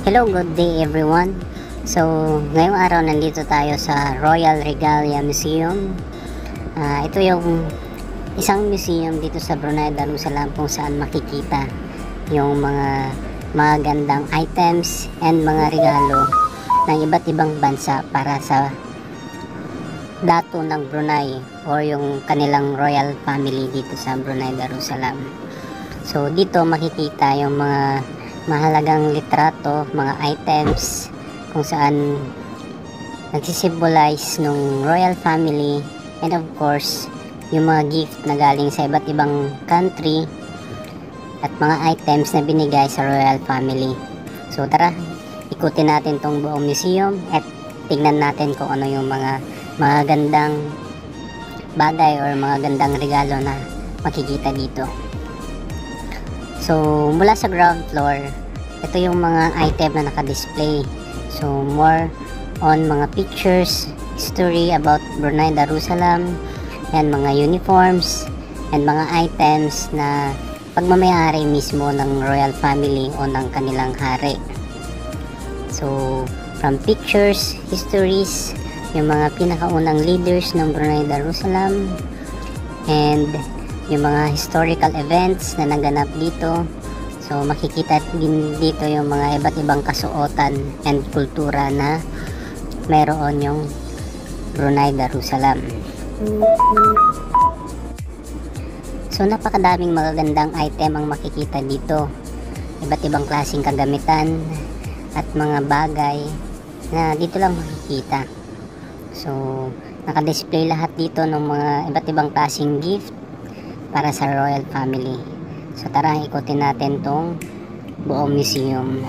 Hello, good day everyone. So, ngayong araw nandito tayo sa Royal Regalia Museum. Ito yung isang museum dito sa Brunei Darussalam kung saan makikita yung mga magandang items and mga regalo ng iba't ibang bansa para sa dato ng Brunei or yung kanilang royal family dito sa Brunei Darussalam. So, dito makikita yung mga mahalagang litrato, mga items kung saan nagsisimbolize nung royal family, and of course yung mga gift na galing sa iba't ibang country at mga items na binigay sa royal family. So tara, ikutin natin tong buong museum at tingnan natin kung ano yung mga magandang bagay or mga gandang regalo na makikita dito. So, mula sa ground floor, ito yung mga item na naka-display. So, more on mga pictures, history about Brunei Darussalam, and mga uniforms, and mga items na pagmamayari mismo ng royal family o ng kanilang hari. So, from pictures, histories, yung mga pinakaunang leaders ng Brunei Darussalam, and yung mga historical events na naganap dito. So makikita din dito yung mga iba't ibang kasuotan and kultura na mayroon yung Brunei Darussalam. So napakadaming magagandang item ang makikita dito. Iba't ibang klaseng kagamitan at mga bagay na dito lang makikita. So naka-display lahat dito ng mga iba't ibang klaseng gift para sa royal family. So tara, ikutin natin tong buong museum.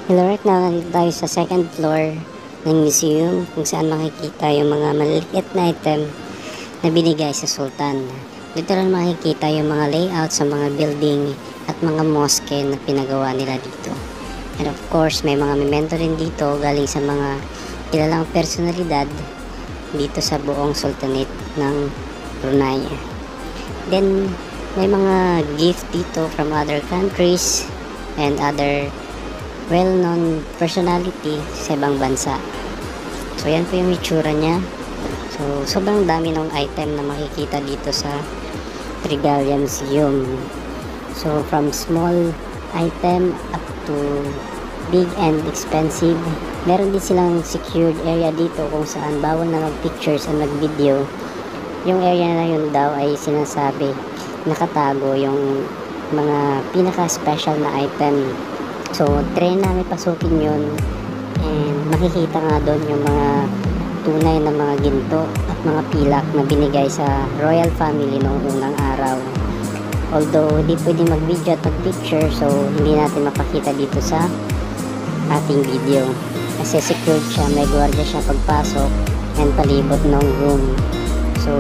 Hello, right now nandito tayo sa second floor ng museum kung saan makikita yung mga maliliit na item na binigay sa sultan. Dito lang makikita yung mga layout sa mga building at mga mosque na pinagawa nila dito. And of course, may mga memento rin dito galing sa mga kilalang personalidad dito sa buong sultanate ng Brunei. Then, may mga gift dito from other countries and other well-known personality sa ibang bansa. So yan po yung itsura niya. So sobrang dami ng item na makikita dito sa Regalia Museum. So from small item up to big and expensive. Meron din silang secured area dito kung saan bawal na mag-pictures and mag-video. Yung area na yun daw ay sinasabi nakatago yung mga pinaka-special na item. So, try namin pasukin yun and makikita nga doon yung mga tunay na mga ginto at mga pilak na binigay sa royal family noong unang araw. Although, hindi pwede mag-video at mag-picture, so hindi natin mapakita dito sa ating video. Kasi secured siya, may gwardiya siya pagpasok and palibot ng room. So,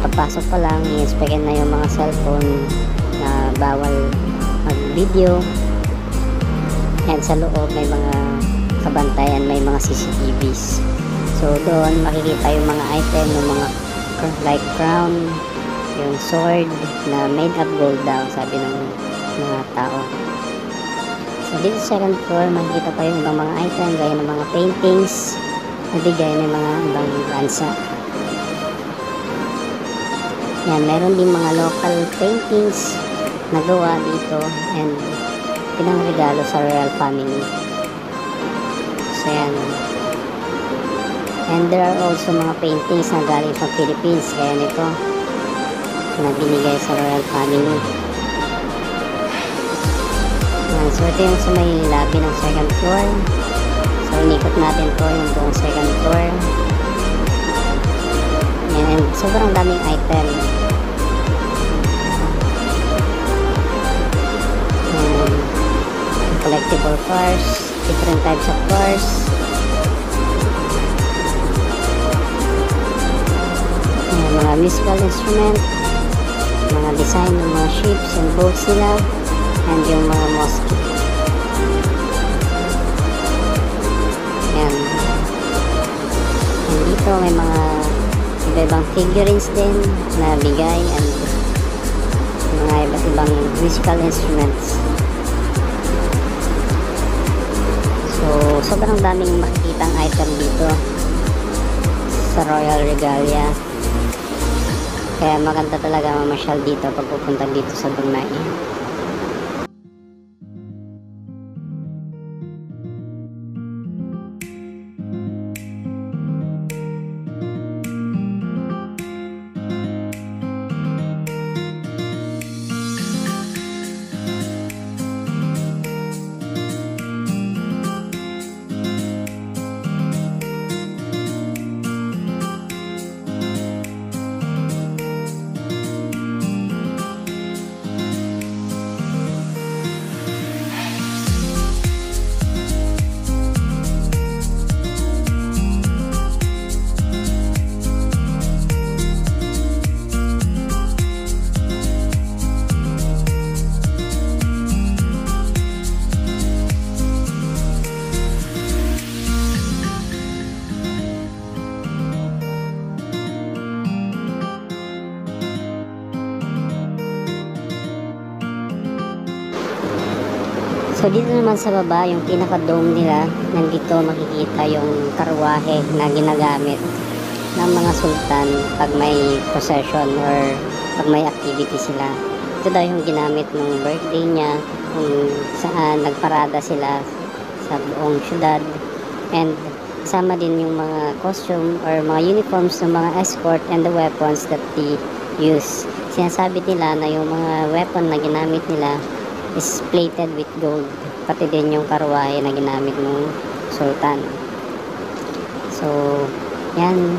pagpasok pa lang, i-inspect na yung mga cellphone na bawal mag-video. And sa loob may mga kabantayan, may mga CCTVs. So doon makikita yung mga item ng mga like crown, yung sword na made of gold daw, sabi ng mga tao. So dito sa second floor, makikita pa yung ibang mga item gaya ng mga paintings na bigay ng mga ibang bansa. Yan, meron din mga local paintings na gawa dito and pinangregalo sa royal family. So yan. And there are also mga paintings na galing sa Philippines, kaya nito na binigay sa royal family. Yan, so ito yung sa may lobby ng second floor. So inikot natin to yung buong second floor. Yan, and sobrang daming item. Yan, collectible cars, different types of cars. Yan, mga musical instrument, mga design ng mga ships and boats nila, and yung mga mosque. Yan. And dito may mga iba-ibang figurines din na bigay and mga iba't ibang musical instruments. So, sobrang daming makikitang item dito sa Royal Regalia. Kaya maganda talaga mamasyal dito pag pupunta dito sa Brunei. So dito naman sa baba, yung pinaka-dome nila, nandito makikita yung karwahe na ginagamit ng mga sultan pag may procession or pag may activity sila. Ito daw yung ginamit ng birthday niya, kung saan nagparada sila sa buong syudad, and kasama din yung mga costume or mga uniforms ng mga escort and the weapons that they use. Sinasabi nila na yung mga weapon na ginamit nila is plated with gold, pati din yung karwahe na ginamit ng sultan. So yan,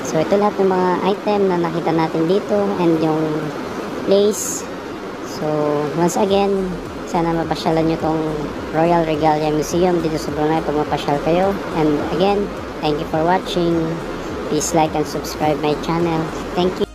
so ito lahat ng mga item na nakita natin dito and yung place. So once again, sana mapasyalan nyo tong Royal Regalia Museum dito sa Brunei pag mapasyal kayo. And again, thank you for watching. Please like and subscribe my channel. Thank you.